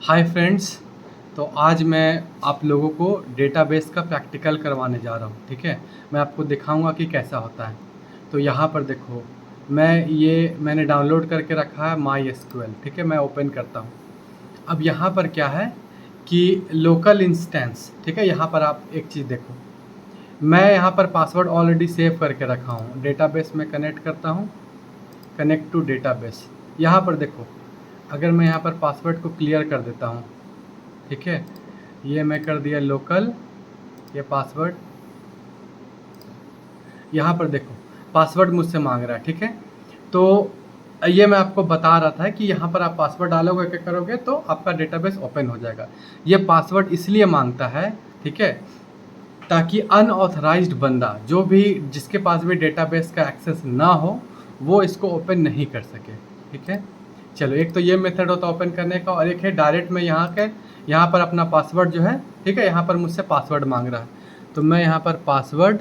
Hi friends. तो आज मैं आप लोगों को डेटाबेस का प्रैक्टिकल करवाने जा रहा हूँ। ठीक है, मैं आपको दिखाऊंगा कि कैसा होता है। तो यहाँ पर देखो, मैंने डाउनलोड करके रखा है माई एसक्यूएल। ठीक है, मैं ओपन करता हूँ। अब यहाँ पर क्या है कि लोकल इंस्टेंस। ठीक है, यहाँ पर आप एक चीज़ देखो, मैं यहाँ पर पासवर्ड ऑलरेडी सेव करके रखा हूँ। डेटाबेस में कनेक्ट करता हूँ, कनेक्ट टू डेटाबेस। यहाँ पर देखो, अगर मैं यहाँ पर पासवर्ड को क्लियर कर देता हूँ, ठीक है, ये मैं कर दिया लोकल, ये पासवर्ड। यहाँ पर देखो पासवर्ड मुझसे मांग रहा है। ठीक है, तो ये मैं आपको बता रहा था कि यहाँ पर आप पासवर्ड डालोगे, क्या करोगे तो आपका डेटाबेस ओपन हो जाएगा। ये पासवर्ड इसलिए मांगता है, ठीक है, ताकि अनऑथराइज्ड बंदा, जो भी जिसके पास भी डेटाबेस का एक्सेस ना हो, वो इसको ओपन नहीं कर सके। ठीक है, चलो, एक तो ये मेथड होता है ओपन करने का, और एक है डायरेक्ट मैं यहाँ पर अपना पासवर्ड जो है, ठीक है, यहाँ पर मुझसे पासवर्ड मांग रहा है, तो मैं यहाँ पर पासवर्ड,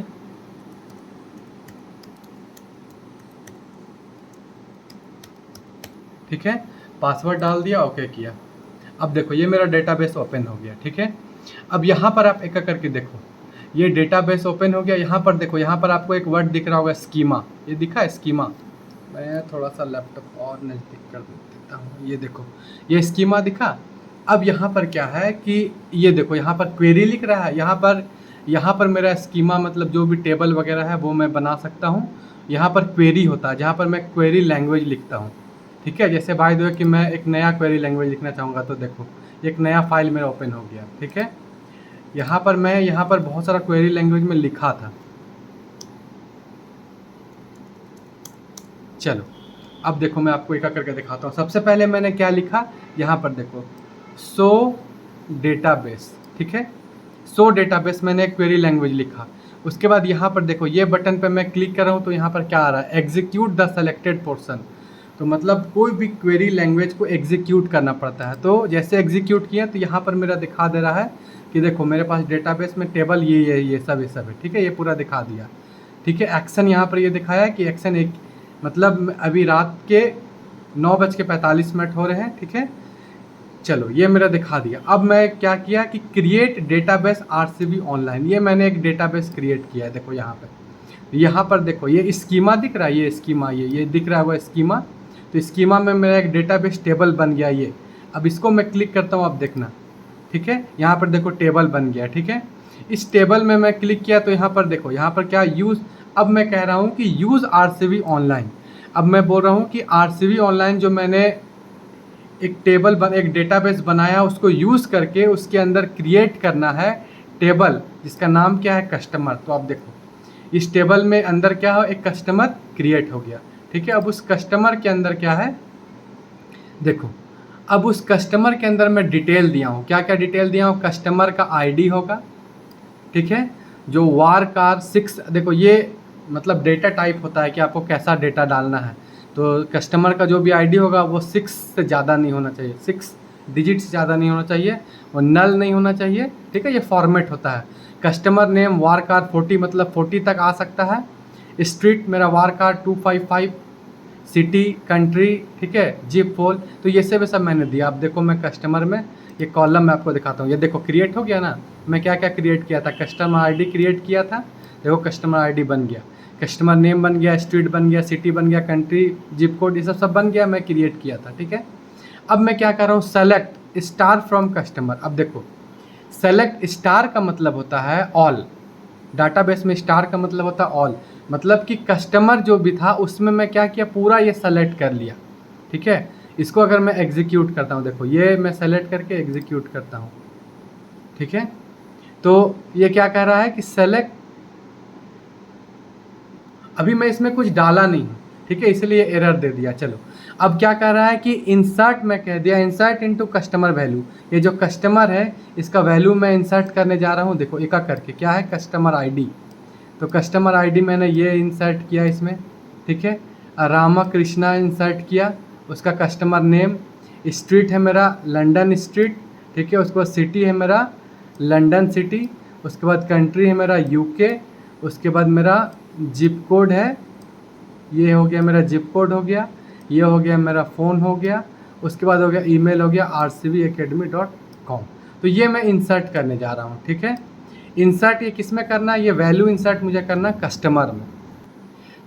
ठीक है, पासवर्ड डाल दिया, ओके किया। अब देखो ये मेरा डेटाबेस ओपन हो गया। ठीक है, अब यहाँ पर आप एक करके देखो, ये डेटाबेस ओपन हो गया। यहाँ पर देखो, यहाँ पर आपको एक वर्ड दिख रहा होगा, स्कीमा। ये दिखा है स्कीमा? मैं थोड़ा सा लैपटॉप और नज़दीक कर देता हूँ। ये देखो, ये स्कीमा दिखा। अब यहाँ पर क्या है कि ये देखो, यहाँ पर क्वेरी लिख रहा है। यहाँ पर मेरा स्कीमा मतलब जो भी टेबल वगैरह है वो मैं बना सकता हूँ। यहाँ पर क्वेरी होता है, जहाँ पर मैं क्वेरी लैंग्वेज लिखता हूँ। ठीक है, जैसे बाय द वे कि मैं एक नया क्वेरी लैंग्वेज लिखना चाहूँगा, तो देखो एक नया फाइल मेरा ओपन हो गया। ठीक है, यहाँ पर बहुत सारा क्वेरी लैंग्वेज में लिखा था। चलो, अब देखो मैं आपको एक करके दिखाता हूँ। सबसे पहले मैंने क्या लिखा, यहाँ पर देखो, सो डेटाबेस। ठीक है, सो डेटाबेस मैंने एक क्वेरी लैंग्वेज लिखा। उसके बाद यहाँ पर देखो, ये बटन पे मैं क्लिक कर रहा हूँ, तो यहाँ पर क्या आ रहा है, एग्जीक्यूट द सेलेक्टेड पोर्शन। तो मतलब कोई भी क्वेरी लैंग्वेज को एग्जीक्यूट करना पड़ता है। तो जैसे एग्जीक्यूट किया, तो यहाँ पर मेरा दिखा दे रहा है कि देखो मेरे पास डेटाबेस में टेबल ये सब है। ठीक है, ये पूरा दिखा दिया। ठीक है, एक्शन यहाँ पर ये दिखाया है कि एक्शन एक, मतलब अभी रात के 9:45 हो रहे हैं। ठीक है, चलो ये मेरा दिखा दिया। अब मैं क्या किया कि क्रिएट डेटाबेस आरसीबी ऑनलाइन, ये मैंने एक डेटाबेस क्रिएट किया है। देखो यहाँ पर देखो, ये स्कीमा दिख रहा है, ये स्कीमा, ये दिख रहा है वो स्कीमा। तो स्कीमा में मेरा एक डेटाबेस टेबल बन गया ये। अब इसको मैं क्लिक करता हूँ, अब देखना। ठीक है, यहाँ पर देखो टेबल बन गया। ठीक है, इस टेबल में मैं क्लिक किया, तो यहाँ पर देखो, यहाँ पर क्या यूज़, अब मैं कह रहा हूँ कि यूज़ आरसीबी ऑनलाइन। अब मैं बोल रहा हूँ कि आरसीबी ऑनलाइन जो मैंने एक डेटाबेस बनाया, उसको यूज़ करके उसके अंदर क्रिएट करना है टेबल, जिसका नाम क्या है, कस्टमर। तो आप देखो इस टेबल में अंदर क्या हो, एक कस्टमर क्रिएट हो गया। ठीक है, अब उस कस्टमर के अंदर क्या है, देखो, अब उस कस्टमर के अंदर मैं डिटेल दिया हूँ। क्या क्या डिटेल दिया हूँ, कस्टमर का आईडी होगा। ठीक है, जो वार कार 6, देखो ये मतलब डेटा टाइप होता है कि आपको कैसा डेटा डालना है। तो कस्टमर का जो भी आईडी होगा वो 6 से ज़्यादा नहीं होना चाहिए, 6 डिजिट से ज़्यादा नहीं होना चाहिए, वो नल नहीं होना चाहिए। ठीक है, ये फॉर्मेट होता है। कस्टमर नेम वार कार 40, मतलब 40 तक आ सकता है। स्ट्रीट मेरा वार कार 255, सिटी, कंट्री, ठीक है, जिप फोल। तो ये सब मैंने दिया। अब देखो मैं कस्टमर में ये कॉलम मैं आपको दिखाता हूँ। ये देखो क्रिएट हो गया ना। मैं क्या क्या क्रिएट किया था, कस्टमर आईडी क्रिएट किया था। देखो कस्टमर आईडी बन गया, कस्टमर नेम बन गया, स्ट्रीट बन गया, सिटी बन गया, कंट्री, जिप कोड, ये सब बन गया, मैं क्रिएट किया था। ठीक है, अब मैं क्या कर रहा हूँ, सेलेक्ट स्टार फ्रॉम कस्टमर। अब देखो, सेलेक्ट स्टार का मतलब होता है ऑल। डाटाबेस में स्टार का मतलब होता है ऑल, मतलब कि कस्टमर जो भी था उसमें मैं क्या किया, पूरा ये सेलेक्ट कर लिया। ठीक है, इसको अगर मैं एग्जीक्यूट करता हूँ, देखो ये मैं सेलेक्ट करके एग्जीक्यूट करता हूँ। ठीक है, तो ये क्या कह रहा है कि सेलेक्ट, अभी मैं इसमें कुछ डाला नहीं हूँ। ठीक है, इसलिए एरर दे दिया। चलो, अब क्या कह रहा है कि इंसर्ट, मैं कह दिया इंसर्ट इनटू कस्टमर वैल्यू। ये जो कस्टमर है इसका वैल्यू मैं इंसर्ट करने जा रहा हूँ। देखो एक करके, क्या है, कस्टमर आईडी। तो कस्टमर आईडी मैंने ये इंसर्ट किया इसमें। ठीक है, रामा कृष्णा इंसर्ट किया। उसका कस्टमर नेम, स्ट्रीट है मेरा लंदन स्ट्रीट। ठीक है, उसके बाद सिटी है मेरा लंदन सिटी। उसके बाद कंट्री है मेरा यूके। उसके बाद मेरा जिप कोड है, ये हो गया मेरा जिप कोड हो गया। ये हो गया मेरा फ़ोन हो गया। उसके बाद हो गया ईमेल, हो गया rcbacademy.com। तो ये मैं इंसर्ट करने जा रहा हूँ, ठीक है। इंसर्ट ये किस में करना है, ये वैल्यू इंसर्ट मुझे करना है कस्टमर में,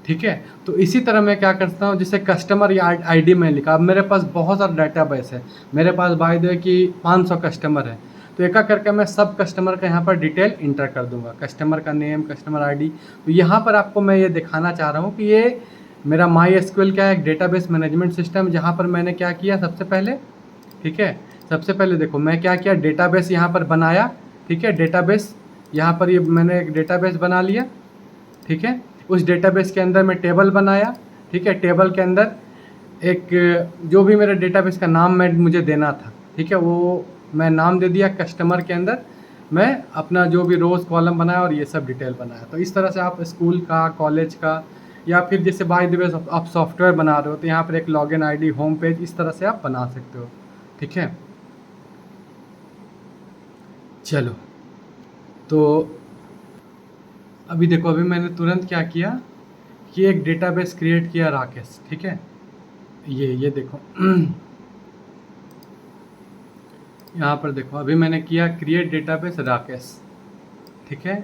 ठीक है। तो इसी तरह मैं क्या करता हूँ, जैसे कस्टमर या आईडी में लिखा, अब मेरे पास बहुत सारा डाटाबेस है, मेरे पास बाय द वे कि 500 कस्टमर है। तो एक करके मैं सब कस्टमर का यहाँ पर डिटेल इंटर कर दूंगा, कस्टमर का नेम, कस्टमर आईडी। तो यहाँ पर आपको मैं ये दिखाना चाह रहा हूँ कि ये मेरा MySQL का एक डेटाबेस मैनेजमेंट सिस्टम, जहाँ पर मैंने क्या किया सबसे पहले, ठीक है। सबसे पहले देखो मैं क्या किया, डेटाबेस यहाँ पर बनाया, ठीक है। डेटाबेस यहाँ पर ये मैंने एक डेटाबेस बना लिया, ठीक है। उस डेटाबेस के अंदर मैं टेबल बनाया, ठीक है। टेबल के अंदर एक जो भी मेरे डेटाबेस का नाम मुझे देना था, ठीक है, वो मैं नाम दे दिया। कस्टमर के अंदर मैं अपना जो भी रोज़ कॉलम बनाया और ये सब डिटेल बनाया। तो इस तरह से आप स्कूल का, कॉलेज का, या फिर जैसे बाय द वे आप सॉफ्टवेयर बना रहे हो तो यहाँ पर एक लॉगिन आईडी, होम पेज, इस तरह से आप बना सकते हो, ठीक है। चलो, तो अभी देखो, अभी मैंने तुरंत क्या किया कि एक डेटाबेस क्रिएट किया राकेश, ठीक है। ये देखो यहाँ पर देखो, अभी मैंने किया क्रिएट डेटाबेस राकेश, ठीक है।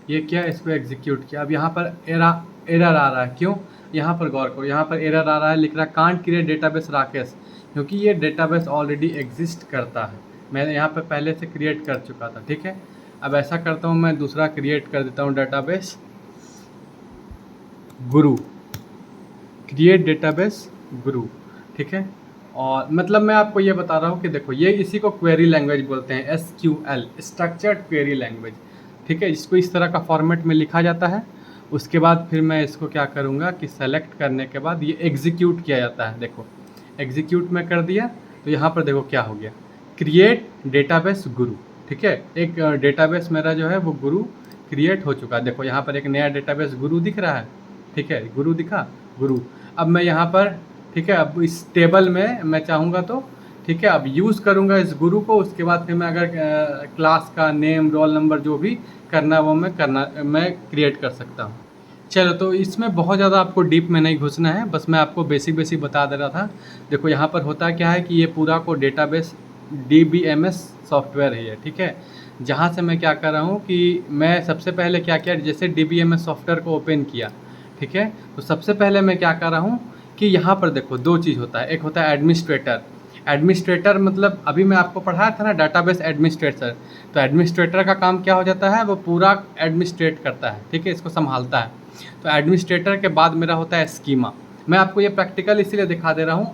ये किया, इसको एग्जीक्यूट किया। अब यहाँ पर एरर आ रहा है, क्यों? यहाँ पर गौर करो, यहाँ पर एरर आ रहा है, लिख रहा है कांट क्रिएट डेटाबेस राकेश, क्योंकि ये डेटाबेस ऑलरेडी एग्जिस्ट करता है, मैंने यहाँ पर पहले से क्रिएट कर चुका था, ठीक है। अब ऐसा करता हूँ, मैं दूसरा क्रिएट कर देता हूँ, डेटाबेस गुरु, क्रिएट डेटाबेस गुरु, ठीक है। और मतलब मैं आपको ये बता रहा हूँ कि देखो, ये इसी को क्वेरी लैंग्वेज बोलते हैं, SQL, स्ट्रक्चर्ड क्वेरी लैंग्वेज, ठीक है। इसको इस तरह का फॉर्मेट में लिखा जाता है। उसके बाद फिर मैं इसको क्या करूँगा कि सेलेक्ट करने के बाद ये एग्जीक्यूट किया जाता है। देखो, एग्जीक्यूट में कर दिया तो यहाँ पर देखो क्या हो गया, क्रिएट डेटाबेस गुरु, ठीक है। एक डेटाबेस मेरा जो है वो गुरु क्रिएट हो चुका है। देखो यहाँ पर एक नया डेटाबेस गुरु दिख रहा है, ठीक है, गुरु दिखा, गुरु। अब मैं यहाँ पर, ठीक है, अब इस टेबल में मैं चाहूँगा तो, ठीक है, अब यूज़ करूँगा इस गुरु को। उसके बाद फिर मैं अगर क्लास का नेम, रोल नंबर जो भी करना है वो मैं क्रिएट कर सकता हूँ। चलो, तो इसमें बहुत ज़्यादा आपको डीप में नहीं घुसना है, बस मैं आपको बेसिक बता दे रहा था। देखो यहाँ पर होता क्या है कि ये पूरा को डेटाबेस DBMS सॉफ्टवेयर है ये, ठीक है। जहाँ से मैं क्या कर रहा हूँ कि मैं सबसे पहले क्या किया, जैसे DBMS सॉफ्टवेयर को ओपन किया, ठीक है, तो सबसे पहले मैं क्या कर रहा हूँ कि यहाँ पर देखो दो चीज़ होता है, एक होता है एडमिनिस्ट्रेटर। एडमिनिस्ट्रेटर मतलब अभी मैं आपको पढ़ाया था ना, डाटाबेस एडमिनिस्ट्रेटर। तो एडमिनिस्ट्रेटर का काम क्या हो जाता है, वो पूरा एडमिनिस्ट्रेट करता है, ठीक है, इसको संभालता है। तो एडमिनिस्ट्रेटर के बाद मेरा होता है स्कीमा। मैं आपको ये प्रैक्टिकल इसीलिए दिखा दे रहा हूँ।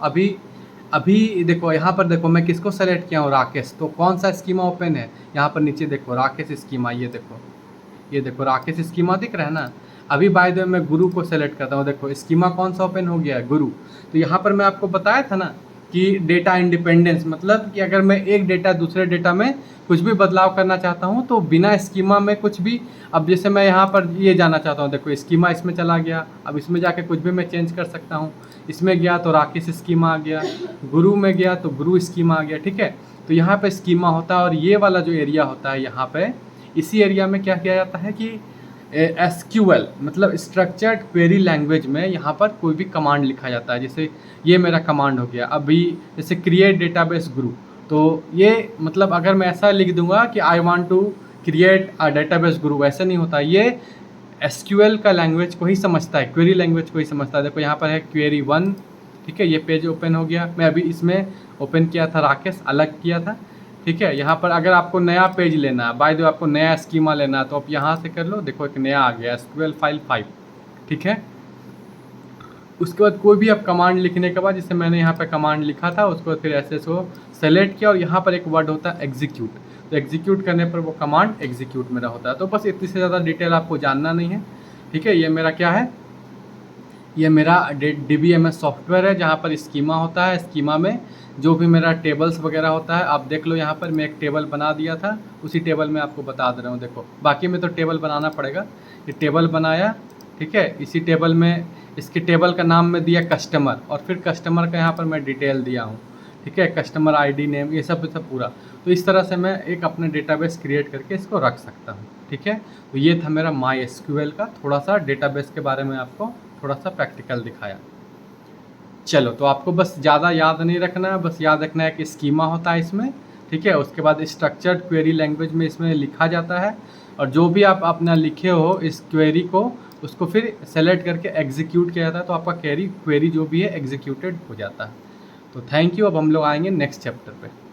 अभी देखो, यहाँ पर देखो मैं किसको सेलेक्ट किया हूँ, राकेश। तो कौन सा स्कीमा ओपन है, यहाँ पर नीचे देखो राकेश स्कीमा, ये देखो राकेश स्कीमा दिख रहा है ना। अभी बाय द वे मैं गुरु को सेलेक्ट करता हूँ, देखो स्कीमा कौन सा ओपन हो गया है, गुरु। तो यहाँ पर मैं आपको बताया था ना कि डेटा इंडिपेंडेंस, मतलब कि अगर मैं एक डेटा दूसरे डेटा में कुछ भी बदलाव करना चाहता हूँ तो बिना स्कीमा में कुछ भी, अब जैसे मैं यहाँ पर ये जाना चाहता हूँ, देखो स्कीमा इसमें चला गया, अब इसमें जाके कुछ भी मैं चेंज कर सकता हूँ। इसमें गया तो राकेश स्कीमा आ गया, गुरु में गया तो गुरु स्कीमा आ गया, ठीक है। तो यहाँ पे स्कीमा होता है, और ये वाला जो एरिया होता है यहाँ पे, इसी एरिया में क्या किया जाता है कि SQL मतलब स्ट्रक्चर्ड क्वेरी लैंग्वेज में यहाँ पर कोई भी कमांड लिखा जाता है। जैसे ये मेरा कमांड हो गया अभी, जैसे क्रिएट डेटाबेस गुरु। तो ये मतलब अगर मैं ऐसा लिख दूंगा कि I want to create a database गुरु, वैसे नहीं होता। ये SQL का लैंग्वेज को ही समझता है, क्वेरी लैंग्वेज को ही समझता है। देखो यहाँ पर है क्वेरी 1, ठीक है, ये पेज ओपन हो गया। मैं अभी इसमें ओपन किया था, राकेश अलग किया था, ठीक है। यहाँ पर अगर आपको नया पेज लेना है, बाय द वे आपको नया स्कीमा लेना है, तो आप यहाँ से कर लो। देखो एक नया आ गया SQL फाइल 5, ठीक है। उसके बाद कोई भी आप कमांड लिखने के बाद, जैसे मैंने यहाँ पे कमांड लिखा था, उसको फिर ऐसे को सेलेक्ट किया, और यहाँ पर एक वर्ड होता है एग्जीक्यूट। तो एग्जीक्यूट करने पर वो कमांड एग्जीक्यूट मेरा होता है। तो बस इतनी से ज़्यादा डिटेल आपको जानना नहीं है, ठीक है। ये मेरा क्या है, ये मेरा DBMS सॉफ्टवेयर है, जहाँ पर स्कीमा होता है। स्कीमा में जो भी मेरा टेबल्स वगैरह होता है, आप देख लो यहाँ पर मैं एक टेबल बना दिया था, उसी टेबल में आपको बता दे रहा हूँ। देखो बाकी में तो टेबल बनाना पड़ेगा, ये टेबल बनाया, ठीक है। इसी टेबल में, इसके टेबल का नाम में दिया कस्टमर, और फिर कस्टमर का यहाँ पर मैं डिटेल दिया हूँ, ठीक है, कस्टमर ID नेम, ये सब पूरा। तो इस तरह से मैं एक अपना डेटाबेस क्रिएट करके इसको रख सकता हूँ, ठीक है। तो ये था मेरा MySQL का थोड़ा सा डेटाबेस के बारे में आपको थोड़ा सा प्रैक्टिकल दिखाया। चलो, तो आपको बस ज़्यादा याद नहीं रखना है, बस याद रखना है कि स्कीमा होता है इसमें, ठीक है। उसके बाद स्ट्रक्चर्ड क्वेरी लैंग्वेज में इसमें लिखा जाता है, और जो भी आप अपना लिखे हो इस क्वेरी को, उसको फिर सेलेक्ट करके एग्जीक्यूट किया जाता है, तो आपका क्वेरी जो भी है एग्जीक्यूटेड हो जाता है। तो थैंक यू। अब हम लोग आएंगे नेक्स्ट चैप्टर पे।